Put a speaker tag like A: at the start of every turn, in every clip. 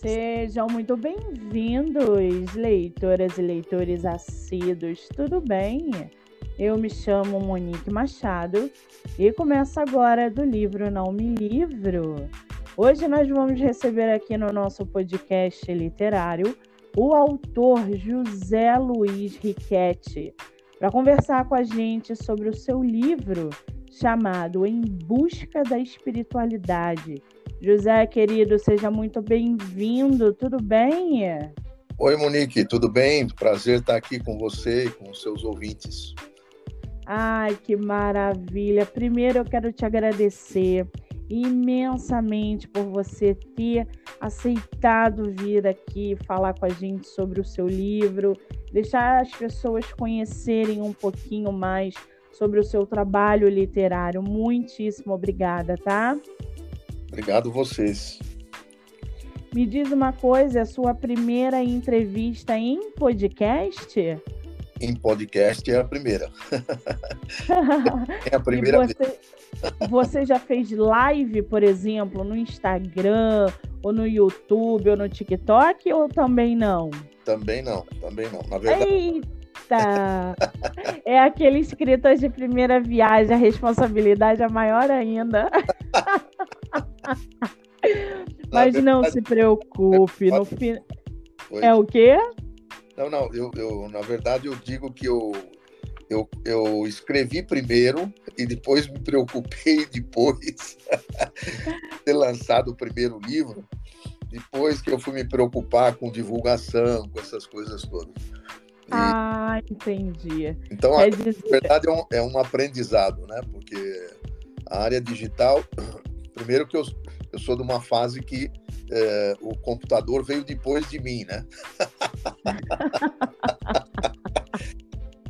A: Sejam muito bem-vindos, leitoras e leitores assíduos, tudo bem? Eu me chamo Monique Machado e começo agora do livro Não Me Livro. Hoje nós vamos receber aqui no nosso podcast literário o autor José Luiz Riquetti para conversar com a gente sobre o seu livro chamado Em Busca da Espiritualidade. José, querido, seja muito bem-vindo, tudo bem?
B: Oi, Monique, tudo bem? Prazer estar aqui com você e com os seus ouvintes.
A: Ai, que maravilha! Primeiro eu quero te agradecer imensamente por você ter aceitado vir aqui falar com a gente sobre o seu livro, deixar as pessoas conhecerem um pouquinho mais sobre o seu trabalho literário. Muitíssimo obrigada, tá?
B: Obrigado vocês.
A: Me diz uma coisa, é a sua primeira entrevista em podcast?
B: Em podcast é a primeira. É a primeira vez.
A: Você já fez live, por exemplo, no Instagram, ou no YouTube, ou no TikTok, ou também não?
B: Também não. Na verdade...
A: Eita! É aquele escritor de primeira viagem, a responsabilidade é maior ainda. Mas verdade, não se preocupe. É o quê?
B: Não, eu na verdade eu digo que eu escrevi primeiro e depois me preocupei depois ter lançado o primeiro livro, depois que eu fui me preocupar com divulgação, com essas coisas todas.
A: Entendi.
B: Então, na verdade, é um aprendizado, né? Porque a área digital, primeiro que eu sou de uma fase que o computador veio depois de mim, né?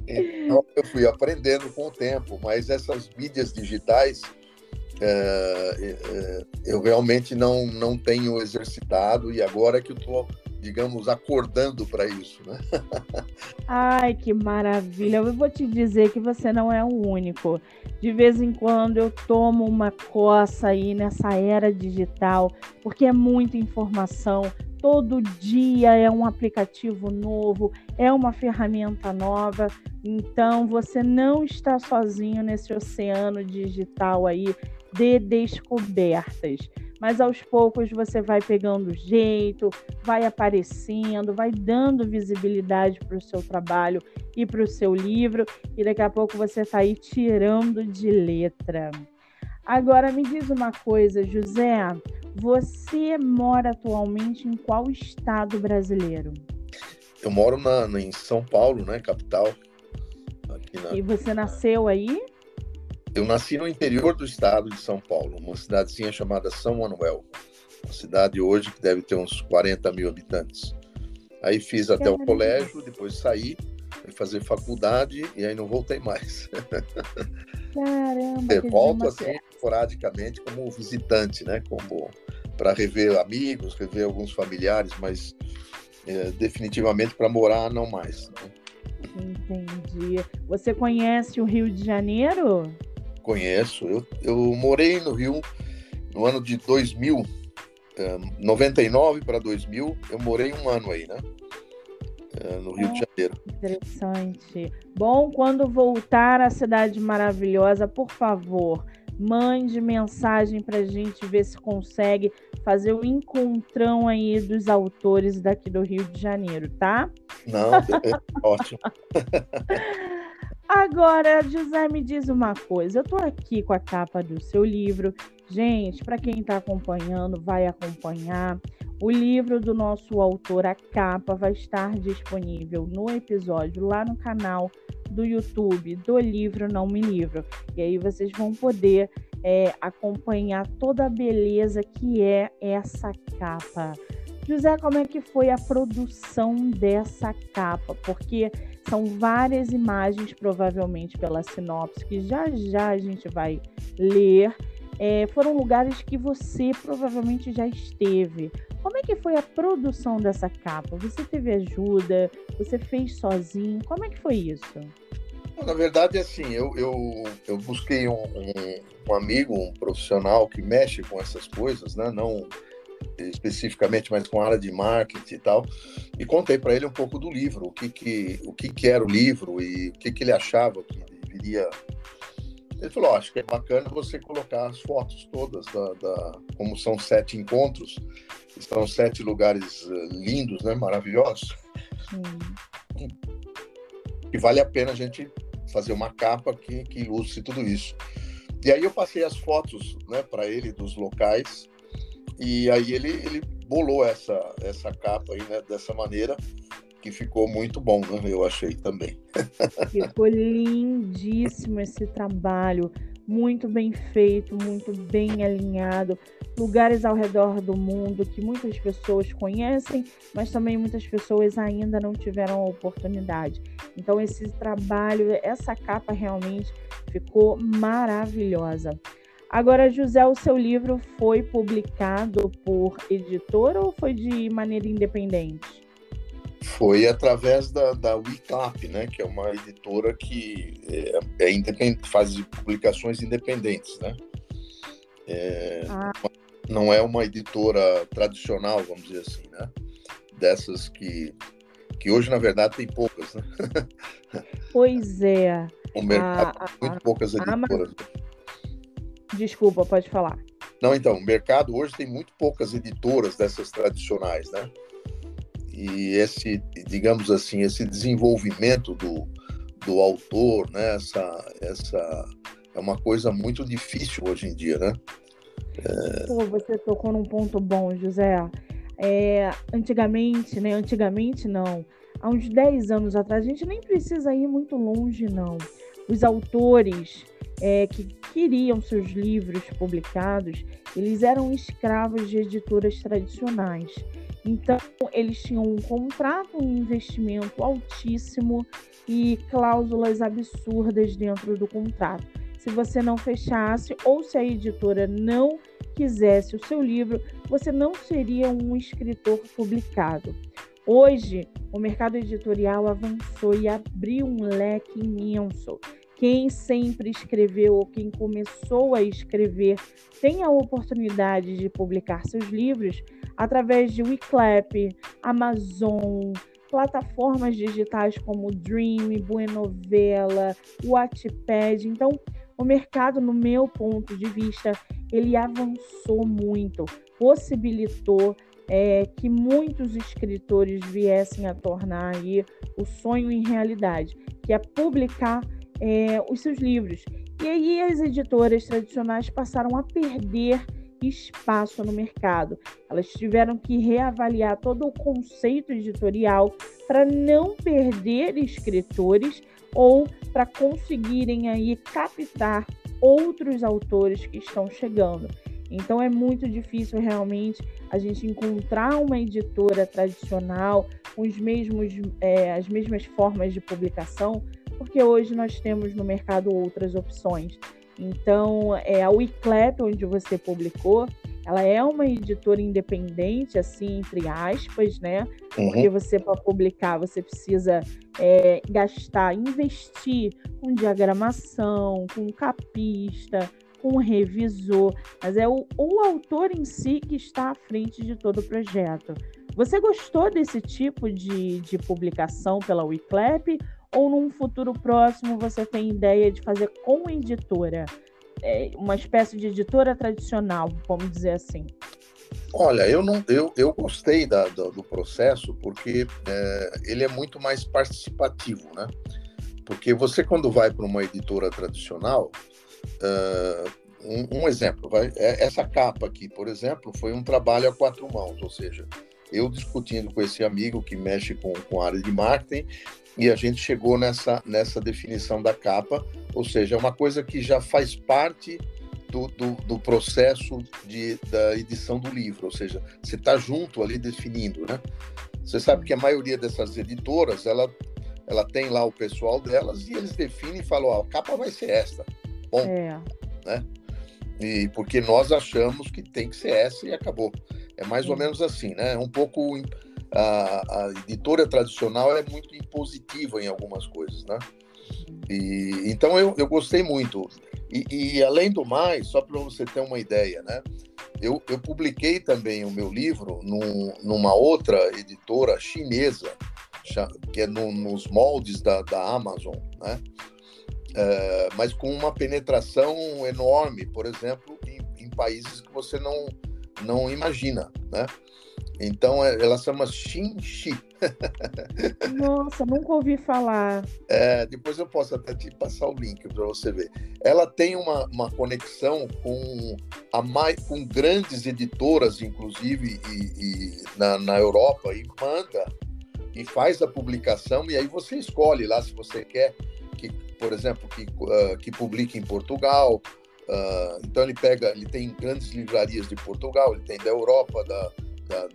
B: Então, eu fui aprendendo com o tempo, mas essas mídias digitais eu realmente não tenho exercitado e agora é que eu estou, digamos, acordando para isso, né?
A: Ai, que maravilha! Eu vou te dizer que você não é o único. De vez em quando eu tomo uma coça aí nessa era digital, porque é muita informação. Todo dia é um aplicativo novo, é uma ferramenta nova. Então, você não está sozinho nesse oceano digital aí de descobertas. Mas aos poucos você vai pegando jeito, vai aparecendo, vai dando visibilidade para o seu trabalho e para o seu livro, e daqui a pouco você está aí tirando de letra. Agora me diz uma coisa, José, você mora atualmente em qual estado brasileiro?
B: Eu moro em São Paulo, né, capital.
A: E você nasceu aí?
B: Eu nasci no interior do estado de São Paulo, uma cidadezinha chamada São Manuel. Uma cidade hoje que deve ter uns 40 mil habitantes. Aí fiz até o colégio, depois saí, fui fazer faculdade e aí não voltei mais.
A: Caramba!
B: Eu volto assim, esporadicamente, como visitante, né? Como para rever amigos, rever alguns familiares, mas definitivamente para morar não mais. Né?
A: Entendi. Você conhece o Rio de Janeiro?
B: Conheço. Eu morei no Rio no ano de 2000, 99 para 2000, eu morei um ano aí, né? No Rio de Janeiro.
A: Interessante. Bom, quando voltar à cidade maravilhosa, por favor, mande mensagem para a gente ver se consegue fazer o encontrão aí dos autores daqui do Rio de Janeiro, tá?
B: Não, ótimo.
A: Agora, José, me diz uma coisa. Eu estou aqui com a capa do seu livro. Gente, para quem está acompanhando, vai acompanhar. O livro do nosso autor, a capa, vai estar disponível no episódio lá no canal do YouTube do livro Não Me Livro. E aí vocês vão poder acompanhar toda a beleza que é essa capa. José, como é que foi a produção dessa capa? Porque são várias imagens, provavelmente pela sinopse, que já já a gente vai ler. Foram lugares que você provavelmente já esteve. Como é que foi a produção dessa capa? Você teve ajuda? Você fez sozinho? Como é que foi isso?
B: Na verdade, assim, eu busquei um amigo, um profissional que mexe com essas coisas, né? Não especificamente, mas com a área de marketing e tal, e contei para ele um pouco do livro, o que era o livro e o que ele achava que deveria. Ele falou, acho que é bacana você colocar as fotos todas, como são 7 encontros, são 7 lugares lindos, né, maravilhosos, e vale a pena a gente fazer uma capa que ilustre tudo isso. E aí eu passei as fotos, né, para ele dos locais, e aí ele bolou essa capa aí, né, dessa maneira, que ficou muito bom, né, eu achei também.
A: Ficou lindíssimo esse trabalho, muito bem feito, muito bem alinhado. Lugares ao redor do mundo que muitas pessoas conhecem, mas também muitas pessoas ainda não tiveram a oportunidade. Então esse trabalho, essa capa realmente ficou maravilhosa. Agora, José, o seu livro foi publicado por editora ou foi de maneira independente?
B: Foi através da Wiclap, né, que é uma editora que é independente, faz publicações independentes, né? Não é uma editora tradicional, vamos dizer assim, né? Dessas que hoje, na verdade, tem poucas, né?
A: Pois é.
B: O mercado tem muito poucas editoras.
A: Desculpa, pode falar.
B: Não, então, o mercado hoje tem muito poucas editoras dessas tradicionais, né? E esse, digamos assim, esse desenvolvimento do autor, né? Essa é uma coisa muito difícil hoje em dia, né?
A: Pô, você tocou num ponto bom, José. Antigamente, né? Antigamente não. Há uns 10 anos atrás, a gente nem precisa ir muito longe, não. Os autores que queriam seus livros publicados, eles eram escravos de editoras tradicionais. Então, eles tinham um contrato, um investimento altíssimo e cláusulas absurdas dentro do contrato. Se você não fechasse ou se a editora não quisesse o seu livro, você não seria um escritor publicado. Hoje, o mercado editorial avançou e abriu um leque imenso. Quem sempre escreveu ou quem começou a escrever tem a oportunidade de publicar seus livros através de Wiclap, Amazon, plataformas digitais como Dream, Buenovela, Wattpad. Então, o mercado, no meu ponto de vista, ele avançou muito, possibilitou que muitos escritores viessem a tornar aí o sonho em realidade, que é publicar os seus livros. E aí as editoras tradicionais passaram a perder espaço no mercado. Elas tiveram que reavaliar todo o conceito editorial para não perder escritores ou para conseguirem aí captar outros autores que estão chegando. Então é muito difícil realmente a gente encontrar uma editora tradicional com as mesmas formas de publicação, porque hoje nós temos no mercado outras opções. Então, a Wiclap, onde você publicou, ela é uma editora independente, assim, entre aspas, né? Porque você, para publicar, você precisa investir com diagramação, com capista, com revisor, mas é o autor em si que está à frente de todo o projeto. Você gostou desse tipo de publicação pela Wiclap? Ou num futuro próximo você tem ideia de fazer com editora? Uma espécie de editora tradicional, vamos dizer assim.
B: Olha, eu gostei do processo porque ele é muito mais participativo, né? Porque você, quando vai para uma editora tradicional, um exemplo, essa capa aqui, por exemplo, foi um trabalho a 4 mãos, ou seja, eu discutindo com esse amigo que mexe com a área de marketing, e a gente chegou nessa definição da capa, ou seja, é uma coisa que já faz parte do processo da edição do livro, ou seja, você está junto ali definindo, né? Você sabe que a maioria dessas editoras, ela tem lá o pessoal delas e eles definem e falam, a capa vai ser esta, bom, né? E porque nós achamos que tem que ser essa e acabou. É mais ou menos assim, né? Um pouco... A editora tradicional é muito impositiva em algumas coisas, né? Então eu gostei muito. E além do mais, só para você ter uma ideia, né? Eu publiquei também o meu livro numa outra editora chinesa, que é nos moldes da Amazon, né? Mas com uma penetração enorme, por exemplo, em países que você não imagina, né? Então, ela chama Xinxi.
A: Nossa, nunca ouvi falar.
B: Depois eu posso até te passar o link para você ver. Ela tem uma conexão com grandes editoras, inclusive, na Europa, e manda e faz a publicação, e aí você escolhe lá se você quer, por exemplo, que publique em Portugal. Então ele tem grandes livrarias de Portugal, ele tem da Europa,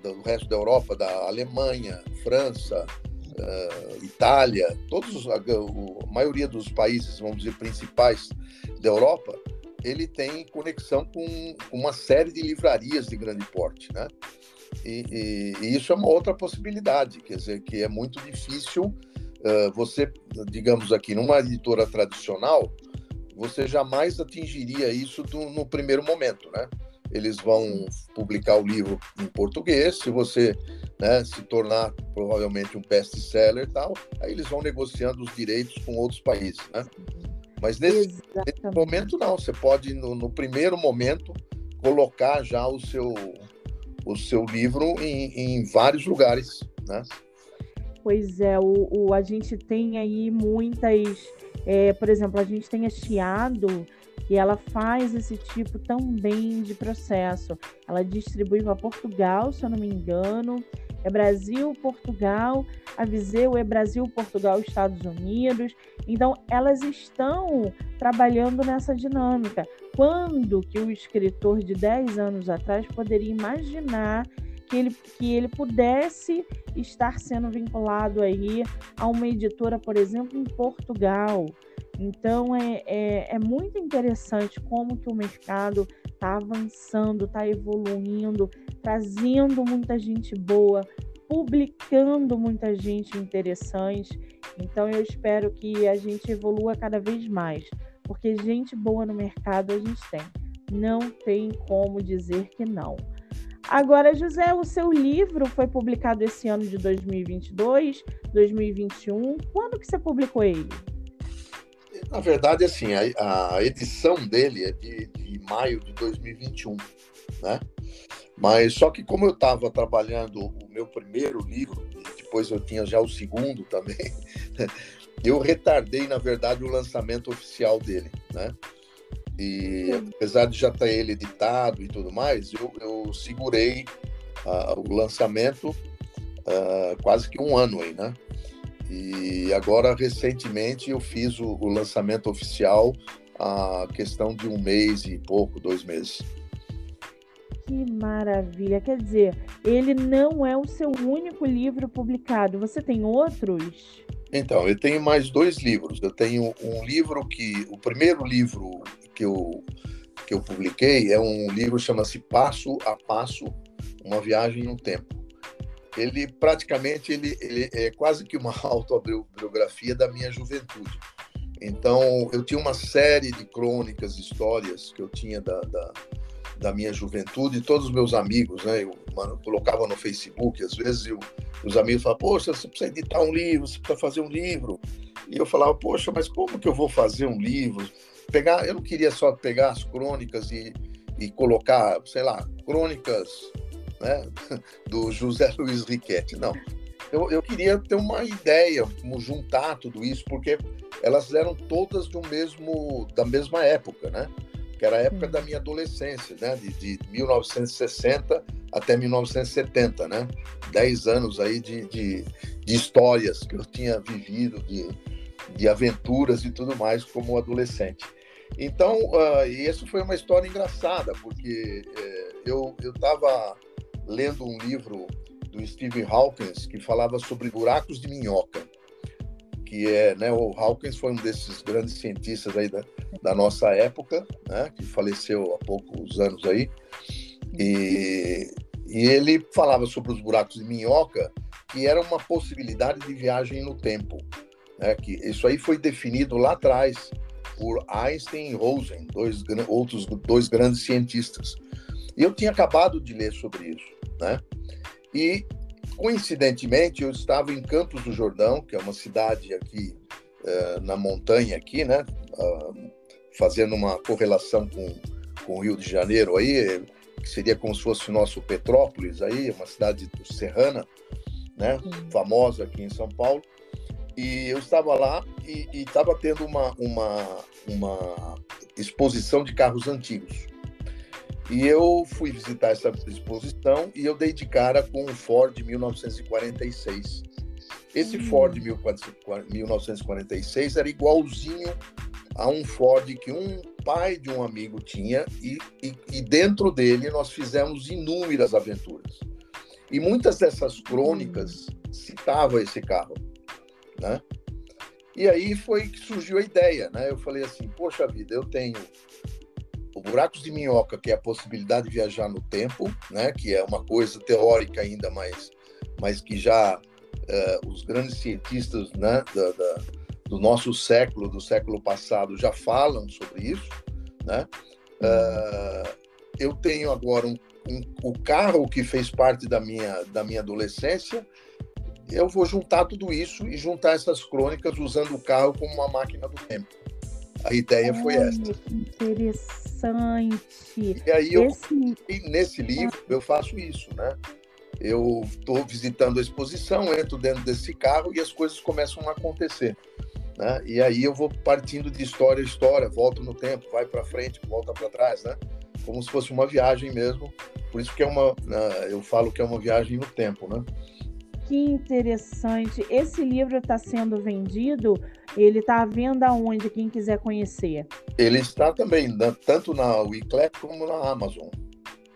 B: do resto da Europa, da Alemanha, França, Itália, a maioria dos países, vamos dizer, principais da Europa, ele tem conexão com uma série de livrarias de grande porte, né? E isso é uma outra possibilidade, quer dizer, que é muito difícil você, digamos aqui, numa editora tradicional, você jamais atingiria isso no primeiro momento, né? Eles vão publicar o livro em português, se você, né, se tornar provavelmente um best-seller e tal, aí eles vão negociando os direitos com outros países, né? Mas nesse momento não, você pode, no primeiro momento, colocar já o seu livro em vários lugares, né?
A: Pois é, a gente tem aí muitas, por exemplo, a gente tem a Chiado, e ela faz esse tipo também de processo. Ela distribui para Portugal, se eu não me engano, é Brasil, Portugal, a Viseu é Brasil, Portugal, Estados Unidos. Então, elas estão trabalhando nessa dinâmica. Quando que o escritor de 10 anos atrás poderia imaginar que ele pudesse estar sendo vinculado aí a uma editora, por exemplo, em Portugal? Então, é muito interessante como que o mercado está avançando, está evoluindo, trazendo muita gente boa, publicando muita gente interessante. Então, eu espero que a gente evolua cada vez mais, porque gente boa no mercado a gente tem. Não tem como dizer que não. Agora, José, o seu livro foi publicado esse ano de 2022, 2021. Quando que você publicou ele?
B: Na verdade, assim, a edição dele é de maio de 2021, né? Mas só que como eu estava trabalhando o meu primeiro livro, e depois eu tinha já o segundo também, eu retardei, na verdade, o lançamento oficial dele, né? E apesar de já estar ele editado e tudo mais, eu segurei o lançamento quase que um ano aí, né? E agora, recentemente, eu fiz o lançamento oficial a questão de 1 mês e pouco, 2 meses.
A: Que maravilha! Quer dizer, ele não é o seu único livro publicado. Você tem outros?
B: Então, eu tenho mais 2 livros. Eu tenho um livro o primeiro livro que eu publiquei é um livro que chama-se Passo a Passo, uma viagem no tempo. Ele praticamente ele é quase que uma autobiografia da minha juventude. Então, eu tinha uma série de crônicas, histórias que eu tinha da minha juventude, e todos os meus amigos, né? Eu colocava no Facebook, às vezes os amigos falavam, poxa, você precisa editar um livro, você precisa fazer um livro. E eu falava, poxa, mas como que eu vou fazer um livro? Eu não queria só pegar as crônicas e colocar, sei lá, crônicas, né, do José Luiz Riquetti, não. Eu queria ter uma ideia, como juntar tudo isso, porque elas eram todas da mesma época, né? Que era a época da minha adolescência, né? De 1960 até 1970, né? 10 anos aí de histórias que eu tinha vivido, de aventuras e tudo mais como adolescente. Então, e isso foi uma história engraçada, porque eu estava lendo um livro do Stephen Hawking que falava sobre buracos de minhoca, que né, o Hawking foi um desses grandes cientistas aí da nossa época, né, que faleceu há poucos anos aí, e ele falava sobre os buracos de minhoca, que era uma possibilidade de viagem no tempo, né, que isso aí foi definido lá atrás por Einstein e Rosen, dois grandes cientistas. E eu tinha acabado de ler sobre isso, né? E, coincidentemente, eu estava em Campos do Jordão, que é uma cidade aqui na montanha, aqui, né? Fazendo uma correlação com o Rio de Janeiro, aí, que seria como se fosse o nosso Petrópolis, aí, uma cidade serrana, né? Famosa aqui em São Paulo. E eu estava lá e estava tendo uma exposição de carros antigos. E eu fui visitar essa exposição e eu dei de cara com um Ford 1946. Esse Ford 1946 era igualzinho a um Ford que um pai de um amigo tinha e dentro dele nós fizemos inúmeras aventuras. E muitas dessas crônicas citavam esse carro, né? E aí foi que surgiu a ideia, né? Eu falei assim, poxa vida, eu tenho o Buracos de Minhoca, que é a possibilidade de viajar no tempo, né? Que é uma coisa teórica ainda, mas que já os grandes cientistas, né, do nosso século, do século passado, já falam sobre isso, né? Eu tenho agora o carro que fez parte da minha adolescência. Eu vou juntar tudo isso e juntar essas crônicas usando o carro como uma máquina do tempo. A ideia foi essa.
A: Interessante.
B: E aí, nesse livro, eu faço isso, né? Eu estou visitando a exposição, entro dentro desse carro e as coisas começam a acontecer, né? E aí eu vou partindo de história a história, volto no tempo, vai para frente, volta para trás, né? Como se fosse uma viagem mesmo. Por isso que eu falo que é uma viagem no tempo, né?
A: Que interessante. Esse livro está sendo vendido? Ele está à venda aonde? Quem quiser conhecer?
B: Ele está também, tanto na Wiclap como na Amazon.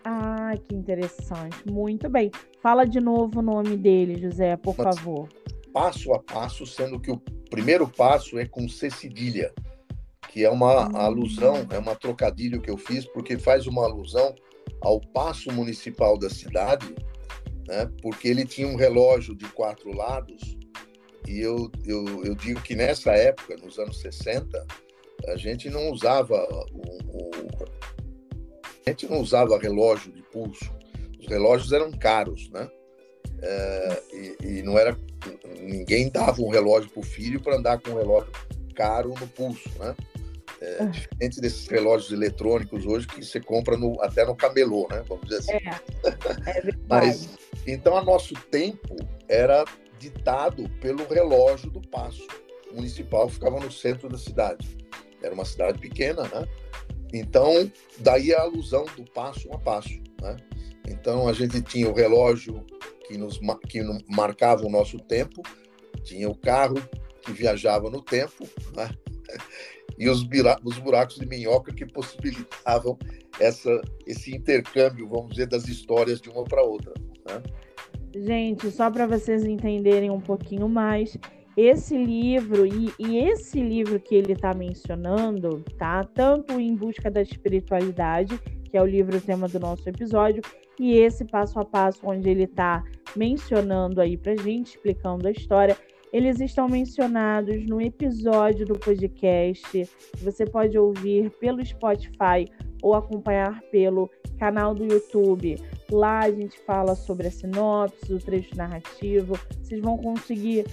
A: Ah, que interessante. Muito bem. Fala de novo o nome dele, José, por favor.
B: Passo a passo, sendo que o primeiro passo é com C cedilha, que é uma alusão, é uma trocadilho que eu fiz, porque faz uma alusão ao Paço Municipal da cidade, né? Porque ele tinha um relógio de 4 lados, e eu digo que nessa época, nos anos 60, a gente não usava relógio de pulso. Os relógios eram caros, né? E não era, ninguém dava um relógio para o filho para andar com um relógio caro no pulso, né? Diferente desses relógios eletrônicos hoje que você compra até no camelô, né? Vamos dizer assim.
A: É verdade.
B: Mas, então, o nosso tempo era ditado pelo relógio do Paço Municipal, que ficava no centro da cidade. Era uma cidade pequena, né? Então, daí a alusão do passo a passo, né? Então, a gente tinha o relógio que marcava o nosso tempo, tinha o carro que viajava no tempo, né? E os buracos de minhoca que possibilitavam esse intercâmbio, vamos dizer, das histórias de uma para outra, né?
A: Gente, só para vocês entenderem um pouquinho mais, esse livro e esse livro que ele está mencionando, tá? Tanto Em Busca da Espiritualidade, que é o livro tema do nosso episódio, e esse Passo a Passo, onde ele está mencionando aí pra gente, explicando a história, eles estão mencionados no episódio do podcast. Você pode ouvir pelo Spotify ou acompanhar pelo canal do YouTube. Lá a gente fala sobre a sinopse, o trecho narrativo. Vocês vão conseguir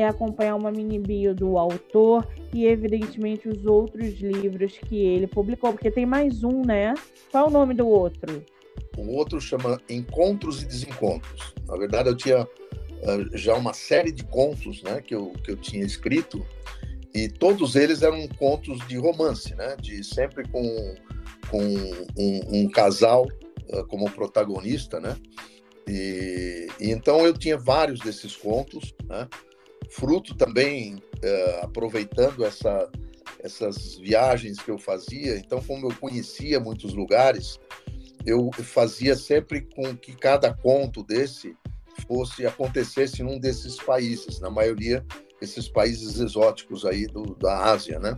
A: acompanhar uma mini bio do autor e, evidentemente, os outros livros que ele publicou, porque tem mais um, né? Qual é o nome do outro?
B: O outro chama Encontros e Desencontros. Na verdade, eu tinha já uma série de contos, né, que eu tinha escrito, e todos eles eram contos de romance, né, sempre com um casal como protagonista, né, e então eu tinha vários desses contos, né, fruto também, aproveitando essas viagens que eu fazia. Então, como eu conhecia muitos lugares, eu fazia sempre com que cada conto desse acontecesse num desses países, na maioria esses países exóticos aí da Ásia, né?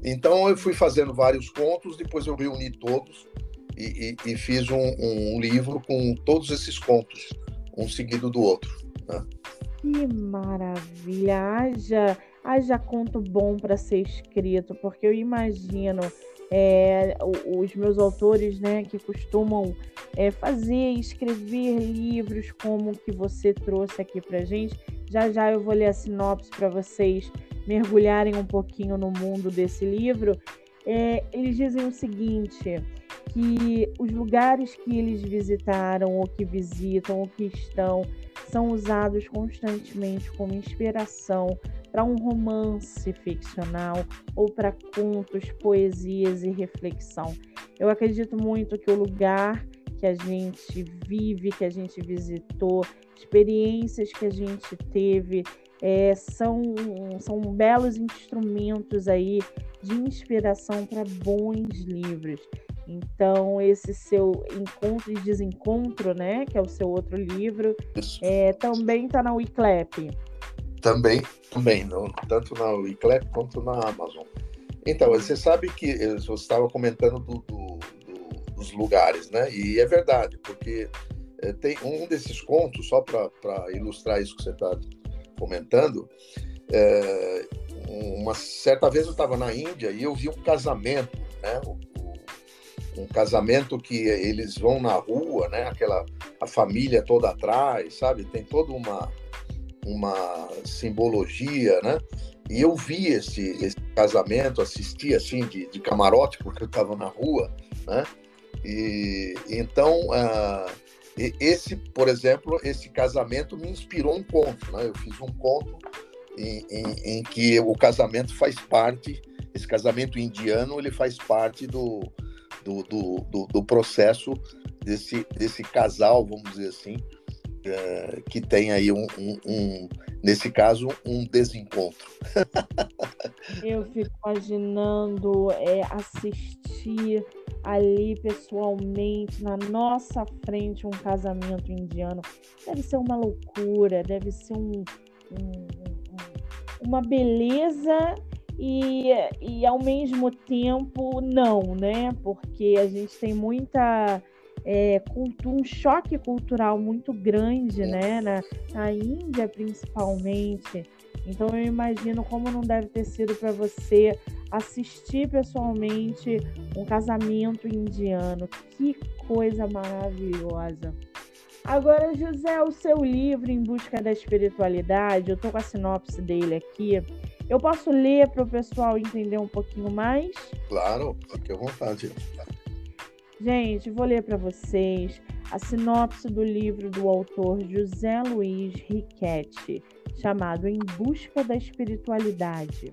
B: Então eu fui fazendo vários contos, depois eu reuni todos e fiz um livro com todos esses contos, um seguido do outro, né?
A: Que maravilha! Haja conto bom para ser escrito, porque eu imagino os meus autores, né, que costumam fazer e escrever livros como o que você trouxe aqui para gente. Já já eu vou ler a sinopse para vocês mergulharem um pouquinho no mundo desse livro. Eles dizem o seguinte, que os lugares que eles visitaram, ou que visitam, ou que estão, são usados constantemente como inspiração para um romance ficcional ou para contos, poesias e reflexão. Eu acredito muito que o lugar que a gente vive, que a gente visitou, experiências que a gente teve, são belos instrumentos aí de inspiração para bons livros. Então, esse seu Encontro e Desencontro, né, que é o seu outro livro, também está na Wiclap.
B: Também, tanto na Wiclap quanto na Amazon. Então, você sabe que você estava comentando dos lugares, né? E é verdade, porque tem um desses contos, só para ilustrar isso que você está comentando, uma certa vez eu estava na Índia e eu vi um casamento, né? Um casamento que eles vão na rua, né? A família toda atrás, sabe? Tem toda uma simbologia, né? E eu vi esse casamento, assisti assim de camarote, porque eu estava na rua, né? E então, por exemplo, esse casamento me inspirou um conto, né? Eu fiz um conto em que o casamento faz parte, esse casamento indiano, ele faz parte do processo desse casal, vamos dizer assim, que tem aí nesse caso, um desencontro.
A: Eu fico imaginando assistir ali pessoalmente, na nossa frente, um casamento indiano. Deve ser uma loucura, deve ser uma beleza e ao mesmo tempo não, né? Porque a gente tem muita um choque cultural muito grande, né? Na Índia, principalmente. Então, eu imagino como não deve ter sido para você assistir pessoalmente um casamento indiano. Que coisa maravilhosa! Agora, José, o seu livro Em Busca da Espiritualidade, eu estou com a sinopse dele aqui. Eu posso ler para o pessoal entender um pouquinho mais?
B: Claro, fique à vontade.
A: Gente, vou ler para vocês a sinopse do livro do autor José Luiz Riquetti, chamado Em Busca da Espiritualidade.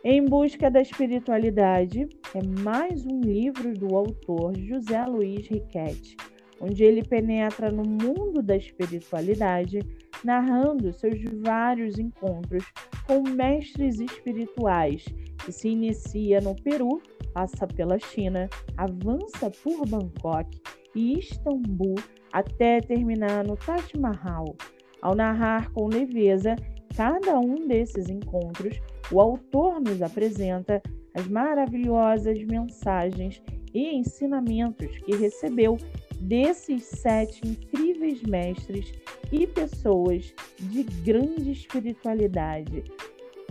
A: Em Busca da Espiritualidade é mais um livro do autor José Luiz Riquetti, onde ele penetra no mundo da espiritualidade, narrando seus vários encontros com mestres espirituais, que se inicia no Peru, passa pela China, avança por Bangkok e Istambul até terminar no Taj Mahal. Ao narrar com leveza cada um desses encontros, o autor nos apresenta as maravilhosas mensagens e ensinamentos que recebeu desses 7 incríveis mestres e pessoas de grande espiritualidade.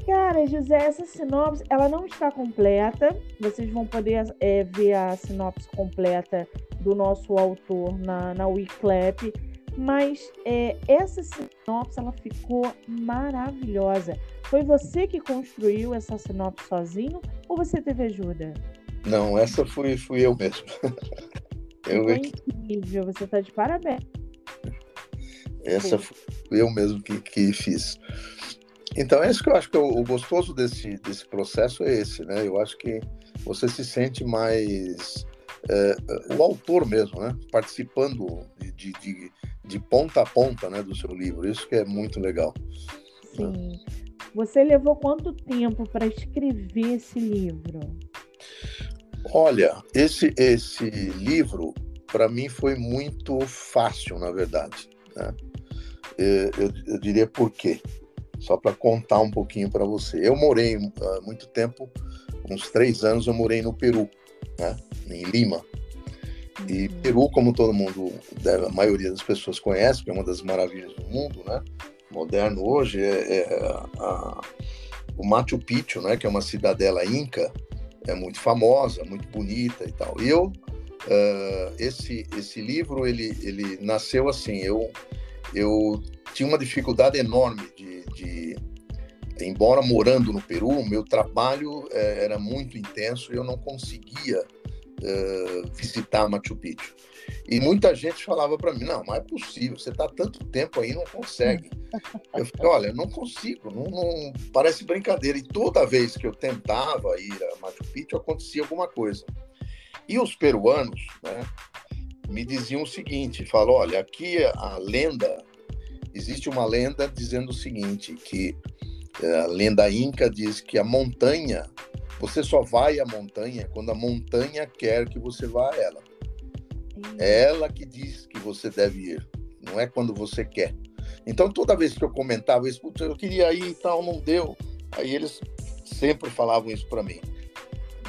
A: Cara, José, essa sinopse, ela não está completa. Vocês vão poder ver a sinopse completa do nosso autor na Wiclap, mas essa sinopse, ela ficou maravilhosa. Foi você que construiu essa sinopse sozinho ou você teve ajuda?
B: Não, essa fui eu mesmo.
A: Foi incrível, você está de parabéns.
B: Essa fui eu mesmo que fiz. Então, é isso que eu acho que o gostoso desse processo é esse, né? Eu acho que você se sente mais o autor mesmo, né? Participando de ponta a ponta, né, do seu livro. Isso que é muito legal.
A: Sim. Né? Você levou quanto tempo para escrever esse livro?
B: Olha, esse livro, para mim, foi muito fácil, na verdade, né? Eu diria por quê. Só para contar um pouquinho para você. Eu morei há muito tempo, uns 3 anos, eu morei no Peru, né? Em Lima. E Peru, como todo mundo, a maioria das pessoas conhece, que é uma das maravilhas do mundo, né? Moderno hoje, o Machu Picchu, né? Que é uma cidadela inca, é muito famosa, muito bonita e tal. E esse livro, ele nasceu assim, eu tinha uma dificuldade enorme embora morando no Peru, meu trabalho era muito intenso e eu não conseguia visitar Machu Picchu. E muita gente falava para mim, não é possível, você está tanto tempo aí, não consegue. Eu falei, olha, não consigo, não, parece brincadeira. E toda vez que eu tentava ir a Machu Picchu, acontecia alguma coisa. E os peruanos, né, me diziam o seguinte, falam, olha, aqui existe uma lenda dizendo o seguinte, que a lenda inca diz que a montanha, você só vai à montanha quando a montanha quer que você vá a ela. É ela que diz que você deve ir, não é quando você quer. Então, toda vez que eu comentava isso, eu queria ir e tal, não deu. Aí eles sempre falavam isso para mim.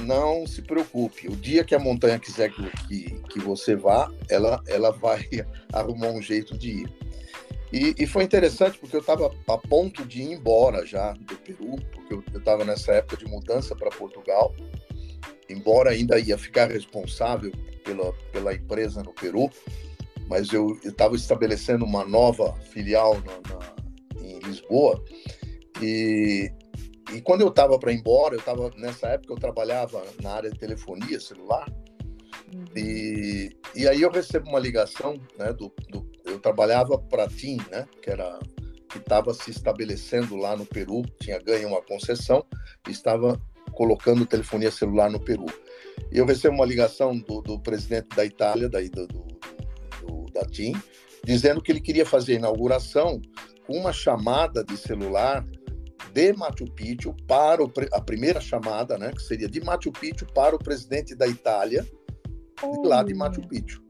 B: Não se preocupe, o dia que a montanha quiser que você vá, ela vai arrumar um jeito de ir. E foi interessante porque eu estava a ponto de ir embora já do Peru, porque eu estava nessa época de mudança para Portugal, embora ainda ia ficar responsável pela empresa no Peru, mas eu estava estabelecendo uma nova filial em Lisboa, e quando eu estava para ir embora, nessa época eu trabalhava na área de telefonia celular, e aí eu recebo uma ligação, né, eu trabalhava para a TIM, né, que estava se estabelecendo lá no Peru, tinha ganho uma concessão, e estava colocando telefonia celular no Peru. E eu recebo uma ligação do presidente da Itália, da TIM, dizendo que ele queria fazer a inauguração com uma chamada de celular de Machu Picchu para a primeira chamada, né, que seria de Machu Picchu para o presidente da Itália, lá de Machu Picchu.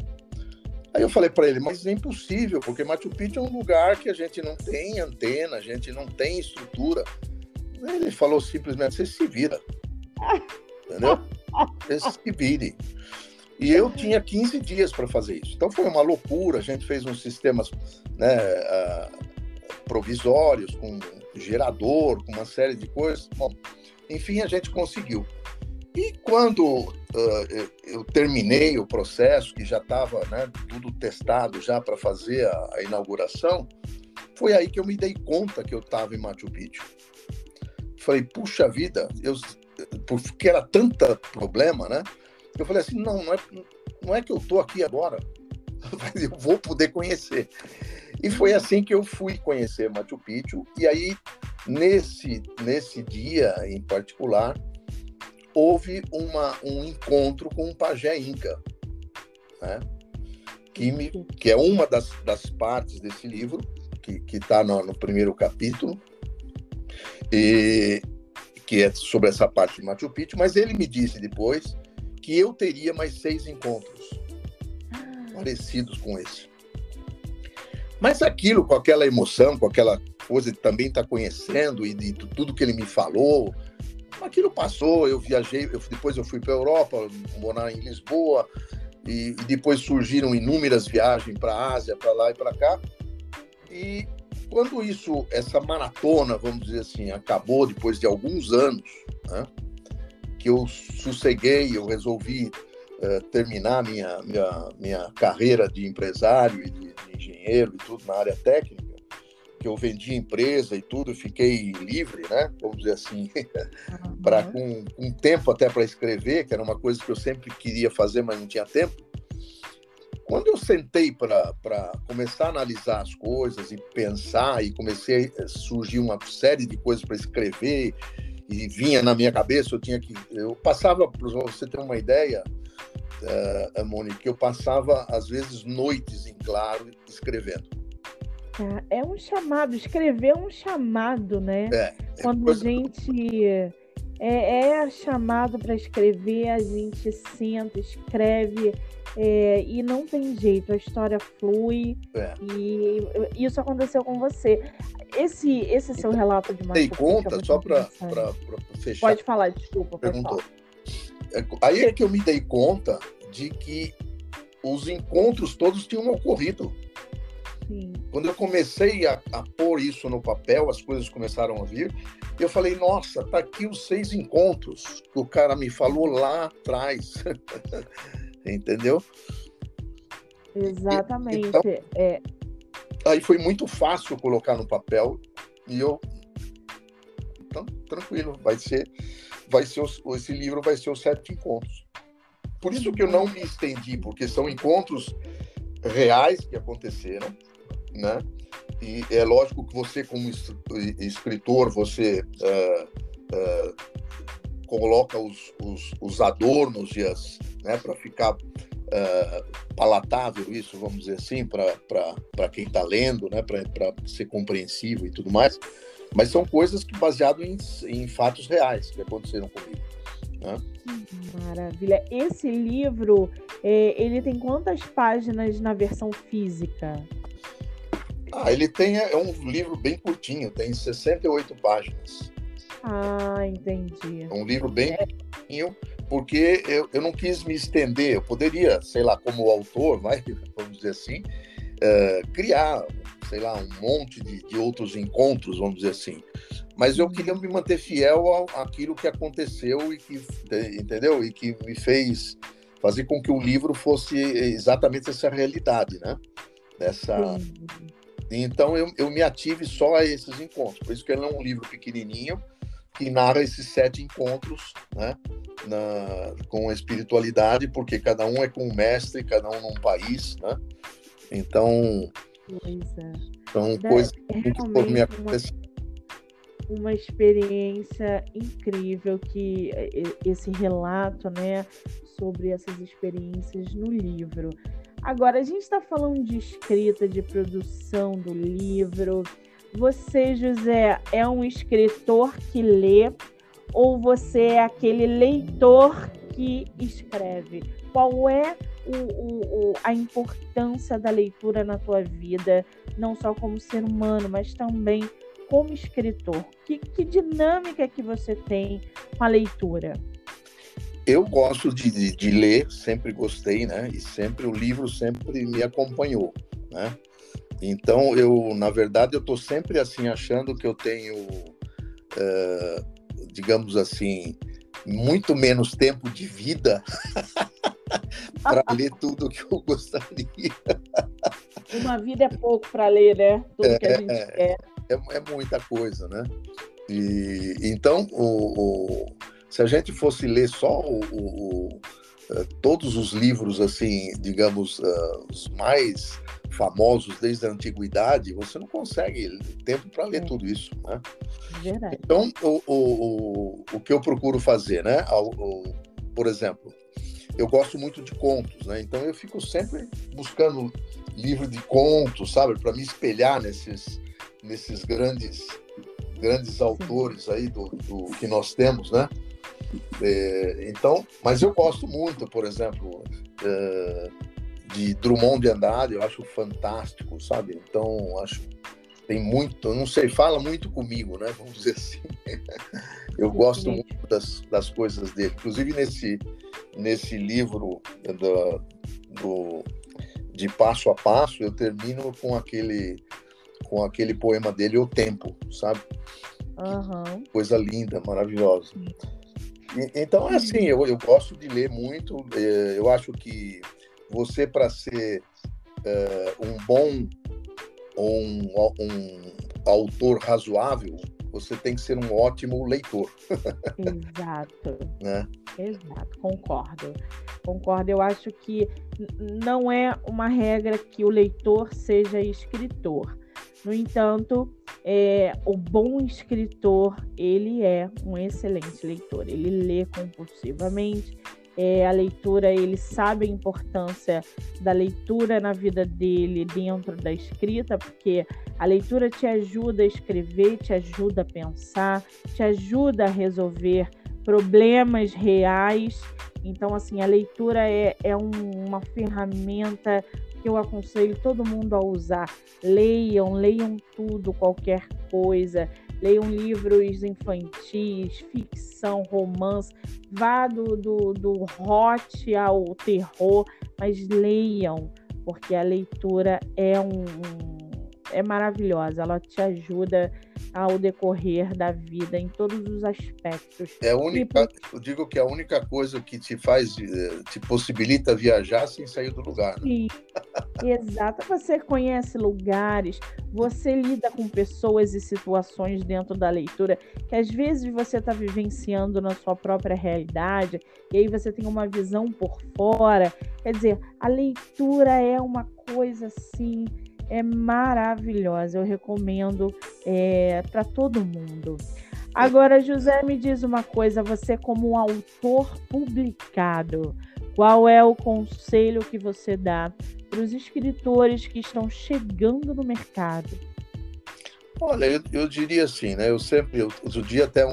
B: Aí eu falei para ele, mas é impossível, porque Machu Picchu é um lugar que a gente não tem antena, a gente não tem estrutura. Ele falou simplesmente, você se vira, entendeu? Você se vire. E eu tinha 15 dias para fazer isso. Então foi uma loucura, a gente fez uns sistemas, né, provisórios, com gerador, com uma série de coisas. Bom, enfim, a gente conseguiu. E quando eu terminei o processo, que já estava, né, tudo testado já para fazer a inauguração, foi aí que eu me dei conta que eu estava em Machu Picchu. Falei, puxa vida, porque era tanta problema, né? Eu falei assim, não é que eu estou aqui agora, eu vou poder conhecer. E foi assim que eu fui conhecer Machu Picchu. E aí, nesse dia em particular, houve um encontro com um pajé inca, né? Que é uma das partes desse livro, que está no primeiro capítulo, e que é sobre essa parte de Machu Picchu, mas ele me disse depois que eu teria mais 6 encontros parecidos com esse. Mas aquilo, com aquela emoção, com aquela coisa de também estar conhecendo e de tudo que ele me falou, aquilo passou, eu viajei, depois eu fui para a Europa, morar em Lisboa, e depois surgiram inúmeras viagens para a Ásia, para lá e para cá. E quando essa maratona, vamos dizer assim, acabou depois de alguns anos, né, que eu sosseguei, eu resolvi terminar minha carreira de empresário e de engenheiro e tudo na área técnica, que eu vendi empresa e tudo, fiquei livre, né? Vamos dizer assim, com tempo até para escrever, que era uma coisa que eu sempre queria fazer, mas não tinha tempo. Quando eu sentei para começar a analisar as coisas e pensar, e comecei a surgir uma série de coisas para escrever, e vinha na minha cabeça, eu passava, para você ter uma ideia, Mônica, eu passava, às vezes, noites em claro escrevendo.
A: É um chamado, escrever é um chamado, né? Quando a gente é chamado para escrever, a gente senta, escreve, e não tem jeito, a história flui, e isso aconteceu com você. Esse seu relato de Machu Picchu...
B: Dei conta, só para fechar...
A: Pode falar, desculpa.
B: Perguntou. Aí é que eu me dei conta de que os encontros todos tinham ocorrido. Sim. Quando eu comecei a pôr isso no papel, as coisas começaram a vir, Eu falei, nossa, tá aqui os 6 encontros que o cara me falou lá atrás. Entendeu? Então,
A: Exatamente.
B: aí foi muito fácil colocar no papel e eu, então, tranquilo, esse livro vai ser os 7 encontros. Por isso que eu não me estendi, porque são encontros reais que aconteceram, né? E é lógico que você, como escritor, você coloca os adornos e né, para ficar palatável isso, vamos dizer assim, para quem está lendo, né, para ser compreensivo e tudo mais, mas são coisas que baseadas em fatos reais que aconteceram comigo, né?
A: Maravilha. Esse livro, ele tem quantas páginas na versão física?
B: Ele tem, é um livro bem curtinho, tem 68 páginas.
A: Entendi.
B: É um livro bem pequenininho, porque eu não quis me estender. Eu poderia, sei lá, como autor, vamos dizer assim, criar, sei lá, um monte de outros encontros, vamos dizer assim. Mas eu queria me manter fiel àquilo que aconteceu e que, entendeu? E que me fez fazer com que o livro fosse exatamente essa realidade, né? Então eu me ative só a esses encontros. Por isso que ele é um livro pequenininho que narra esses 7 encontros, né? Com a espiritualidade, porque cada um é com um mestre, cada um num país, né? Então, são coisas que me aconteceram.
A: Uma experiência incrível que esse relato, né, sobre essas experiências no livro. Agora, a gente está falando de escrita, de produção do livro. Você, José, é um escritor que lê ou você é aquele leitor que escreve? Qual é a importância da leitura na tua vida, não só como ser humano, mas também como escritor? Que dinâmica que você tem com a leitura?
B: Eu gosto de ler, sempre gostei, né? E sempre o livro sempre me acompanhou, né? Então, na verdade, eu estou sempre assim, achando que eu tenho, digamos assim, muito menos tempo de vida para ler tudo que eu gostaria.
A: Uma vida é pouco para ler, né? Tudo que a gente quer.
B: É muita coisa, né? E então, se a gente fosse ler só todos os livros, assim, digamos, os mais famosos desde a antiguidade, você não consegue tempo para ler tudo isso, né?
A: Verdade.
B: Então, o que eu procuro fazer, né? Por exemplo, eu gosto muito de contos, né? Então eu fico sempre buscando livro de contos, sabe? Para me espelhar nesses grandes autores aí do que nós temos, né? Então, mas eu gosto muito, por exemplo, de Drummond de Andrade, eu acho fantástico, sabe? Então, acho tem muito, não sei, fala muito comigo, né? Vamos dizer assim. Eu gosto muito das coisas dele. Inclusive nesse livro de Passo a Passo, eu termino com aquele poema dele, O Tempo, sabe?
A: Uhum.
B: Coisa linda, maravilhosa. Então, é assim, eu gosto de ler muito. Eu acho que você, para ser um bom ou um autor razoável, você tem que ser um ótimo leitor.
A: Exato.
B: Né?
A: Exato, concordo. Eu acho que não é uma regra que o leitor seja escritor. No entanto, o bom escritor, ele é um excelente leitor. Ele lê compulsivamente. A leitura, ele sabe a importância da leitura na vida dele dentro da escrita, porque a leitura te ajuda a escrever, te ajuda a pensar, te ajuda a resolver problemas reais. Então, assim, a leitura é uma ferramenta que eu aconselho todo mundo a usar. Leiam tudo, qualquer coisa. Leiam livros infantis, ficção, romance. Vá do hot ao terror, mas leiam, porque a leitura é é maravilhosa, ela te ajuda ao decorrer da vida em todos os aspectos.
B: É a única, eu digo que é a única coisa que te faz, te possibilita viajar sem sair do lugar, né?
A: Sim, exato. Você conhece lugares, você lida com pessoas e situações dentro da leitura que às vezes você está vivenciando na sua própria realidade e aí você tem uma visão por fora. Quer dizer, a leitura é uma coisa assim, é maravilhosa. Eu recomendo para todo mundo. Agora, José, me diz uma coisa, você como um autor publicado, qual é o conselho que você dá para os escritores que estão chegando no mercado?
B: Olha, eu diria assim, né? Outro dia até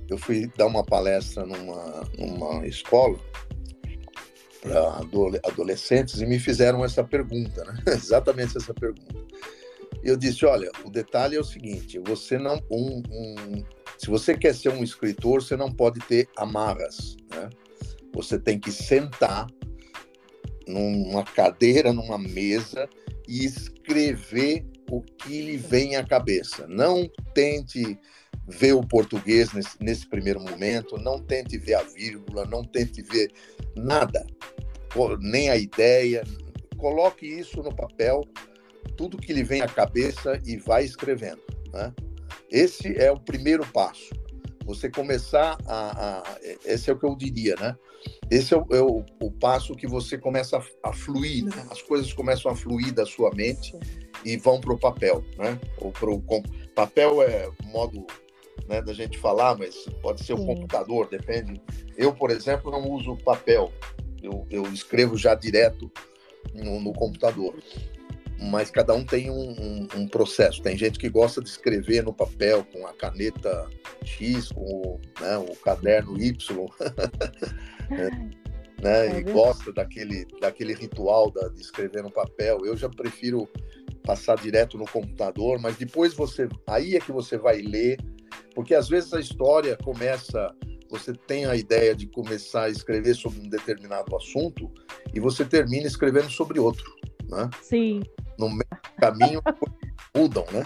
B: eu fui dar uma palestra numa escola para adolescentes e me fizeram essa pergunta, né? Exatamente essa pergunta. Eu disse, olha, o detalhe é o seguinte, você não se você quer ser um escritor, você não pode ter amarras, né? Você tem que sentar numa cadeira, numa mesa e escrever o que lhe vem à cabeça. Não tente ver o português nesse primeiro momento, não tente ver a vírgula, não tente ver nada, nem a ideia. Coloque isso no papel, tudo que lhe vem à cabeça e vai escrevendo, né? Esse é o primeiro passo. Você começar esse é o que eu diria, né? Esse é o passo que você começa a fluir, né? As coisas começam a fluir da sua mente e vão para o papel, né? Papel é modo, né, da gente falar, mas pode ser o computador, depende. Eu, por exemplo, não uso papel. Eu escrevo já direto no computador. Mas cada um tem um processo. Tem gente que gosta de escrever no papel com a caneta X, com o caderno Y, né? E gosta daquele ritual de escrever no papel. Eu já prefiro passar direto no computador, mas depois aí é que você vai ler, porque às vezes a história começa, você tem a ideia de começar a escrever sobre um determinado assunto e você termina escrevendo sobre outro, né?
A: Sim.
B: No meio do caminho mudam, né?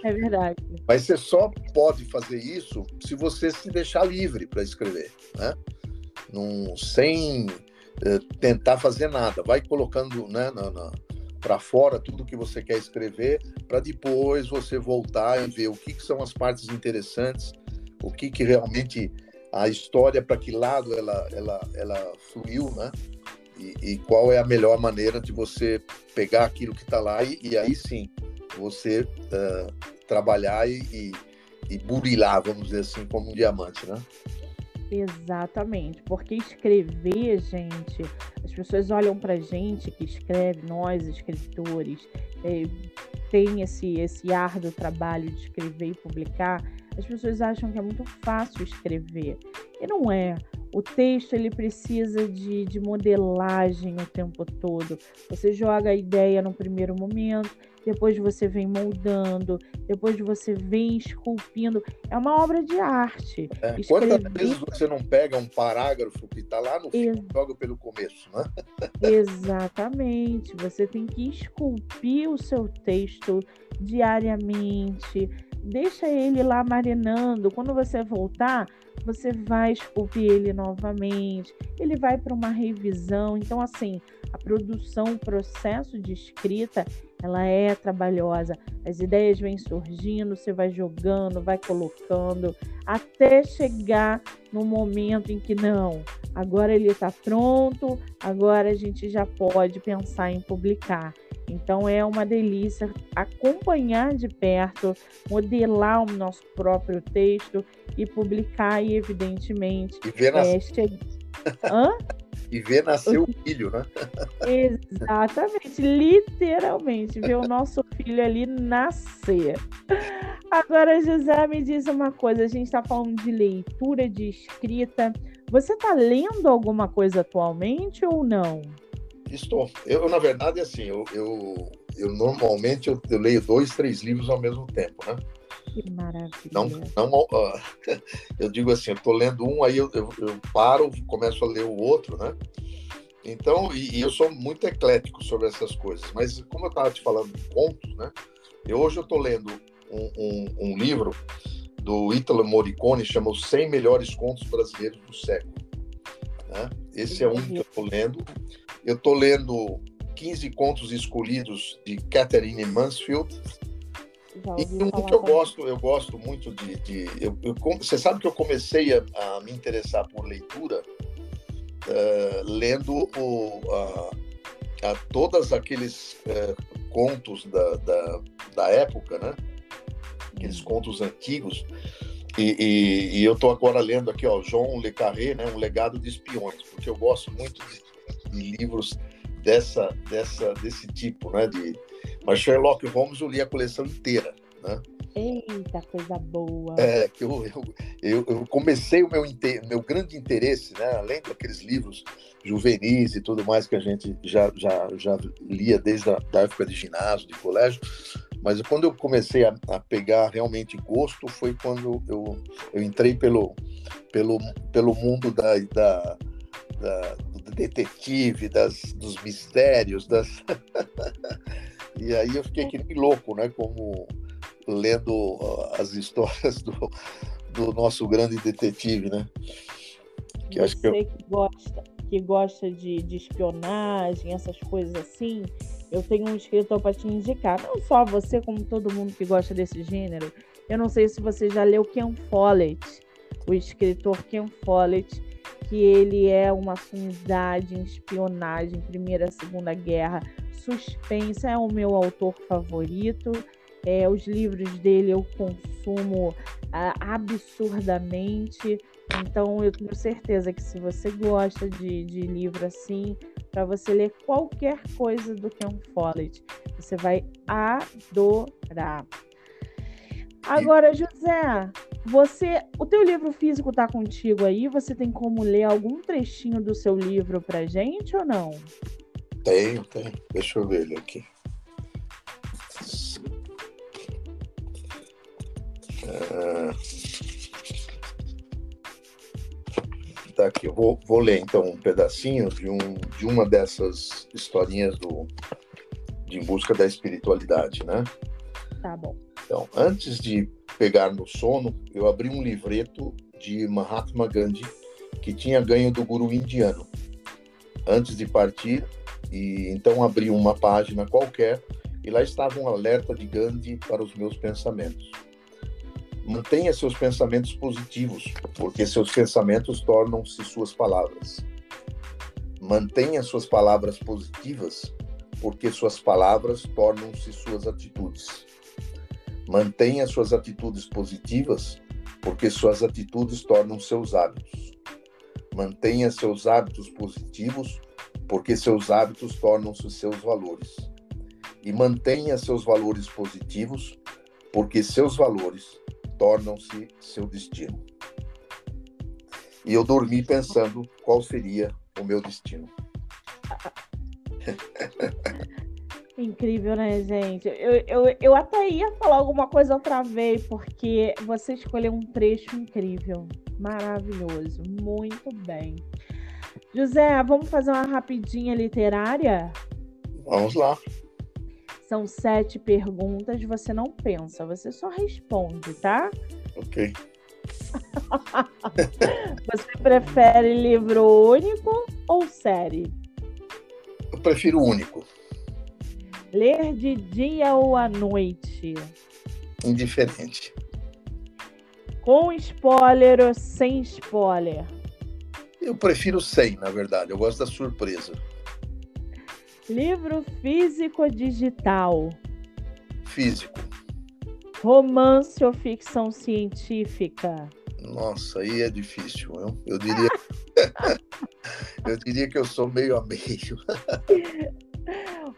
A: É verdade.
B: Mas você só pode fazer isso se você se deixar livre para escrever, né? Sem tentar fazer nada. Vai colocando, né, para fora tudo que você quer escrever, para depois você voltar e ver o que são as partes interessantes, o que realmente a história, para que lado ela fluiu, né? E qual é a melhor maneira de você pegar aquilo que está lá e aí sim você trabalhar e burilar, vamos dizer assim, como um diamante, né?
A: Exatamente, porque escrever, gente, as pessoas olham pra gente que escreve, nós escritores, tem esse árduo trabalho de escrever e publicar, as pessoas acham que é muito fácil escrever, e não é. O texto, ele precisa de modelagem o tempo todo. Você joga a ideia no primeiro momento, depois você vem moldando, depois você vem esculpindo. É uma obra de arte.
B: Quantas vezes você não pega um parágrafo que está lá no fim e joga pelo começo, né?
A: Exatamente. Você tem que esculpir o seu texto diariamente. Deixa ele lá marinando. Quando você voltar, você vai esculpir ele novamente. Ele vai para uma revisão. Então, assim, a produção, o processo de escrita, ela é trabalhosa. As ideias vêm surgindo, você vai jogando, vai colocando, até chegar no momento em que não, agora ele está pronto, agora a gente já pode pensar em publicar. Então é uma delícia acompanhar de perto, modelar o nosso próprio texto e publicar, e evidentemente
B: e ver e ver nascer o filho, né?
A: Exatamente, literalmente, ver o nosso filho ali nascer. Agora, José, me diz uma coisa, a gente está falando de leitura, de escrita. Você está lendo alguma coisa atualmente ou não?
B: Estou. Eu na verdade, assim, eu normalmente eu leio 2, 3 livros ao mesmo tempo, né?
A: Que maravilha.
B: Eu digo assim, eu estou lendo um, aí eu paro, começo a ler o outro, né? Então, e eu sou muito eclético sobre essas coisas, mas como eu estava te falando de contos, né? Hoje eu estou lendo um livro do Ítalo Morricone, chama Os 100 Melhores Contos Brasileiros do Século. Né? Esse é um que eu estou lendo. Eu estou lendo 15 Contos Escolhidos, de Catherine Mansfield. E um que eu gosto muito você sabe que eu comecei a me interessar por leitura lendo todos aqueles contos da época, né? Aqueles contos antigos. E eu estou agora lendo aqui, Jean Le Carré, né? Um Legado de Espiões, porque eu gosto muito de livros desse tipo, né? Mas Sherlock Holmes eu li a coleção inteira, né?
A: Eita, coisa boa!
B: Que eu comecei o meu grande interesse, né? Além daqueles livros juvenis e tudo mais que a gente já lia desde a época de ginásio, de colégio, mas quando eu comecei a pegar realmente gosto foi quando eu entrei pelo mundo do detetive, dos mistérios, e aí eu fiquei que nem louco, né? Como lendo as histórias do nosso grande detetive, né?
A: Que gosta de espionagem, essas coisas assim, eu tenho um escritor para te indicar. Não só você, como todo mundo que gosta desse gênero. Eu não sei se você já leu Ken Follett, o escritor Ken Follett, que ele é uma sumidade em espionagem, Primeira e Segunda Guerra, suspense, é o meu autor favorito. Os livros dele eu consumo absurdamente. Então eu tenho certeza que se você gosta de livro assim, para você ler qualquer coisa do Ken Follett, você vai adorar. Agora, José, o teu livro físico está contigo aí? Você tem como ler algum trechinho do seu livro pra gente ou não?
B: Tenho. Deixa eu ver ele aqui. Tá aqui, eu vou ler então um pedacinho de uma dessas historinhas de Em Busca da Espiritualidade, né?
A: Tá bom.
B: Então, antes de pegar no sono, eu abri um livreto de Mahatma Gandhi que tinha ganho do guru indiano. Antes de partir, e então abri uma página qualquer e lá estava um alerta de Gandhi para os meus pensamentos. Mantenha seus pensamentos positivos, porque seus pensamentos tornam-se suas palavras. Mantenha suas palavras positivas, porque suas palavras tornam-se suas atitudes. Mantenha suas atitudes positivas, porque suas atitudes tornam seus hábitos. Mantenha seus hábitos positivos, porque seus hábitos tornam-se seus valores. E mantenha seus valores positivos, porque seus valores tornam-se seu destino. E eu dormi pensando qual seria o meu destino.
A: Incrível, né, gente? Eu até ia falar alguma coisa outra vez, porque você escolheu um trecho incrível, maravilhoso, muito bem. José, vamos fazer uma rapidinha literária?
B: Vamos lá.
A: São 7 perguntas, você não pensa, você só responde, tá?
B: Ok.
A: Você prefere livro único ou série?
B: Eu prefiro único.
A: Ler de dia ou à noite?
B: Indiferente.
A: Com spoiler ou sem spoiler?
B: Eu prefiro sem, na verdade. Eu gosto da surpresa.
A: Livro físico ou digital?
B: Físico.
A: Romance ou ficção científica?
B: Nossa, aí é difícil. Eu diria que eu sou meio a meio.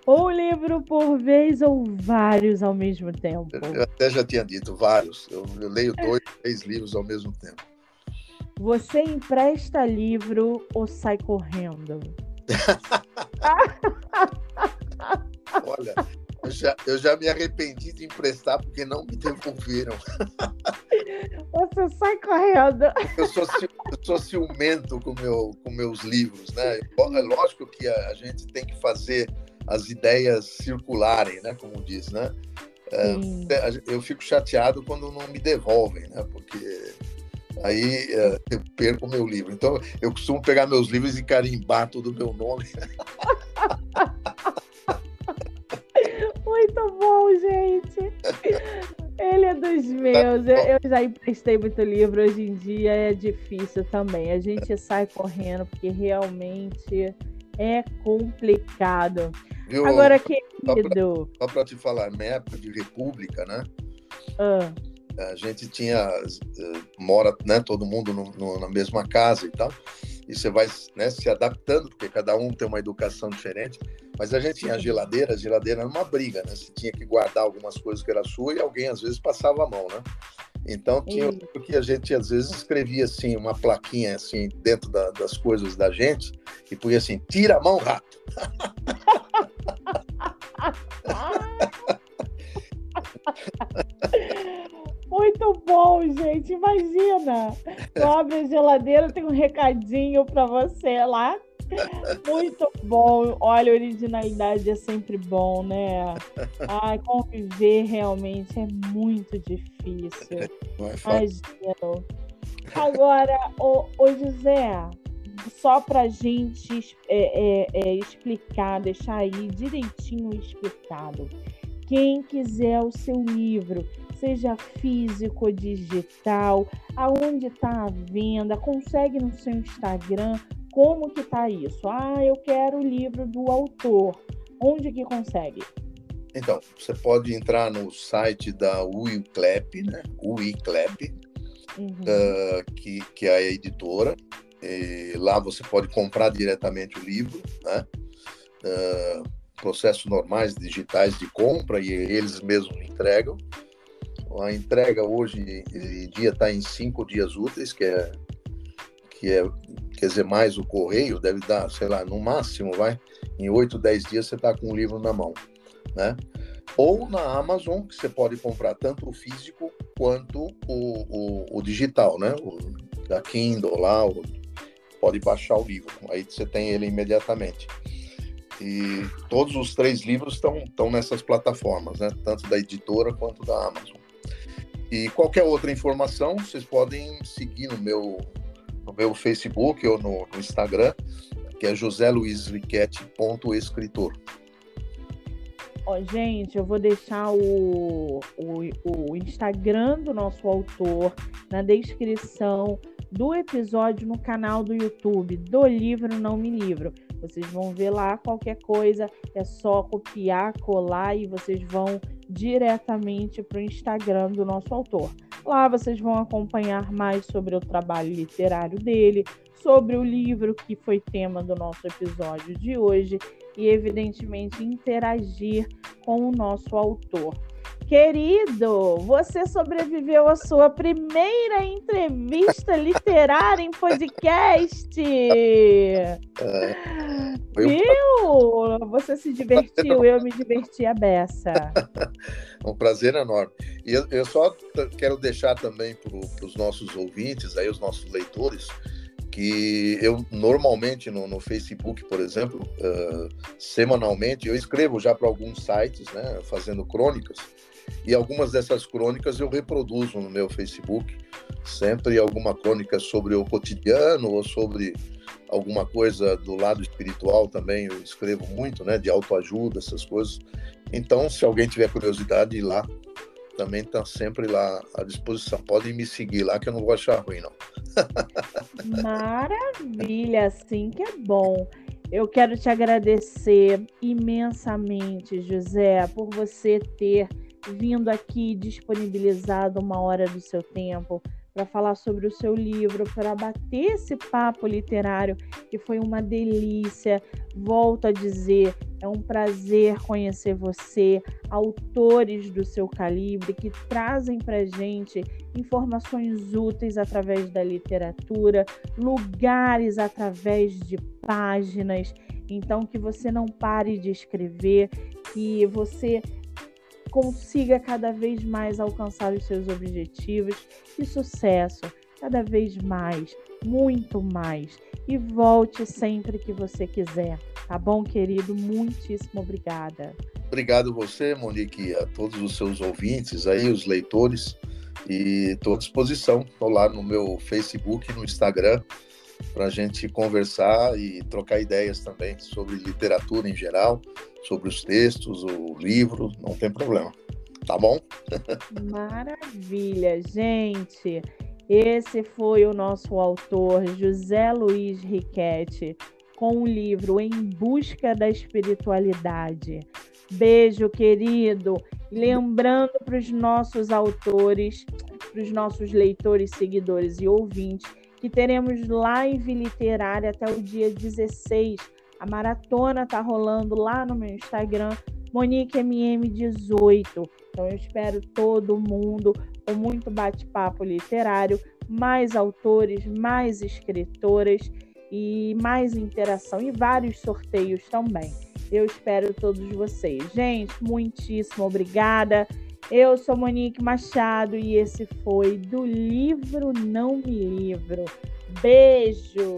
A: Um livro por vez ou vários ao mesmo tempo?
B: Eu até já tinha dito vários. Eu leio 2, 3 livros ao mesmo tempo.
A: Você empresta livro ou sai correndo?
B: Olha, eu já me arrependi de emprestar porque não me devolveram.
A: Você sai correndo.
B: Eu sou ciumento com meus livros, né? É lógico que a gente tem que fazer as ideias circularem, né? Como diz, né?
A: Sim.
B: Eu fico chateado quando não me devolvem, né? Porque aí eu perco o meu livro. Então, eu costumo pegar meus livros e carimbar todo o meu nome.
A: Muito bom, gente. Ele é dos meus. Eu já emprestei muito livro. Hoje em dia é difícil também. A gente sai correndo porque realmente é complicado.
B: Viu?
A: Agora, querido...
B: Só para te falar, na época de República, né? A gente mora, né, todo mundo na mesma casa e tal, e você vai, né, se adaptando, porque cada um tem uma educação diferente, mas a gente tinha a geladeira era uma briga, né? Você tinha que guardar algumas coisas que era sua e alguém às vezes passava a mão, né? Então tinha porque a gente às vezes escrevia assim, uma plaquinha assim dentro das coisas da gente e punha assim, tira a mão, rato.
A: Muito bom, gente. Imagina. Tu abre a geladeira, tem um recadinho para você lá. Muito bom. Olha, a originalidade é sempre bom, né? Ai, conviver realmente é muito difícil. Imagina. Agora, ô José, só para a gente explicar, deixar aí direitinho explicado. Quem quiser o seu livro, seja físico ou digital, aonde está a venda, consegue no seu Instagram, como que tá isso? Eu quero o livro do autor. Onde que consegue?
B: Então, você pode entrar no site da Wiclap, né? Wiclap, que é a editora. E lá você pode comprar diretamente o livro, né? Processos normais digitais de compra e eles mesmos entregam. A entrega hoje em dia está em 5 dias úteis, que é, quer dizer, mais o correio, deve dar, sei lá, no máximo, em 8, 10 dias você está com o livro na mão, né? Ou na Amazon, que você pode comprar tanto o físico quanto o digital, né? Da Kindle lá, pode baixar o livro, aí você tem ele imediatamente. E todos os 3 livros estão nessas plataformas, né? Tanto da editora quanto da Amazon. E qualquer outra informação, vocês podem seguir no meu Facebook ou no Instagram, que é joseluizriquete.escritor.
A: Gente, eu vou deixar o Instagram do nosso autor na descrição do episódio no canal do YouTube do Livro Não Me Livro. Vocês vão ver lá, qualquer coisa é só copiar, colar e vocês vão diretamente para o Instagram do nosso autor. Lá vocês vão acompanhar mais sobre o trabalho literário dele, sobre o livro que foi tema do nosso episódio de hoje e, evidentemente, interagir com o nosso autor. Querido, você sobreviveu à sua primeira entrevista literária em podcast. Viu? Você se divertiu, eu me diverti a beça.
B: Um prazer enorme. E eu só quero deixar também para os nossos ouvintes, aí, os nossos leitores, que eu normalmente no Facebook, por exemplo, semanalmente, eu escrevo já para alguns sites, né, fazendo crônicas, e algumas dessas crônicas eu reproduzo no meu Facebook, sempre alguma crônica sobre o cotidiano ou sobre alguma coisa do lado espiritual também, eu escrevo muito, né, de autoajuda, essas coisas. Então, se alguém tiver curiosidade, ir lá, também está sempre lá à disposição. Podem me seguir lá, que eu não vou achar ruim, não.
A: Maravilha, assim que é bom. Eu quero te agradecer imensamente, José, por você ter vindo aqui, disponibilizado uma hora do seu tempo para falar sobre o seu livro, para bater esse papo literário, que foi uma delícia. Volto a dizer, é um prazer conhecer você, autores do seu calibre, que trazem para a gente informações úteis através da literatura, lugares através de páginas. Então, que você não pare de escrever, que você consiga cada vez mais alcançar os seus objetivos e sucesso, cada vez mais, muito mais. E volte sempre que você quiser, tá bom, querido? Muitíssimo obrigada.
B: Obrigado você, Monique, a todos os seus ouvintes aí, os leitores, e estou à disposição. Estou lá no meu Facebook, no Instagram, para a gente conversar e trocar ideias também sobre literatura em geral, sobre os textos, o livro, não tem problema. Tá bom?
A: Maravilha, gente! Esse foi o nosso autor, José Luiz Riquetti, com o livro Em Busca da Espiritualidade. Beijo, querido! Lembrando para os nossos autores, para os nossos leitores, seguidores e ouvintes, que teremos live literária até o dia 16. A maratona está rolando lá no meu Instagram, MoniqueMM18. Então eu espero todo mundo com muito bate-papo literário, mais autores, mais escritoras e mais interação e vários sorteios também. Eu espero todos vocês. Gente, muitíssimo obrigada. Eu sou Monique Machado e esse foi Do Livro Não Me Livro. Beijo!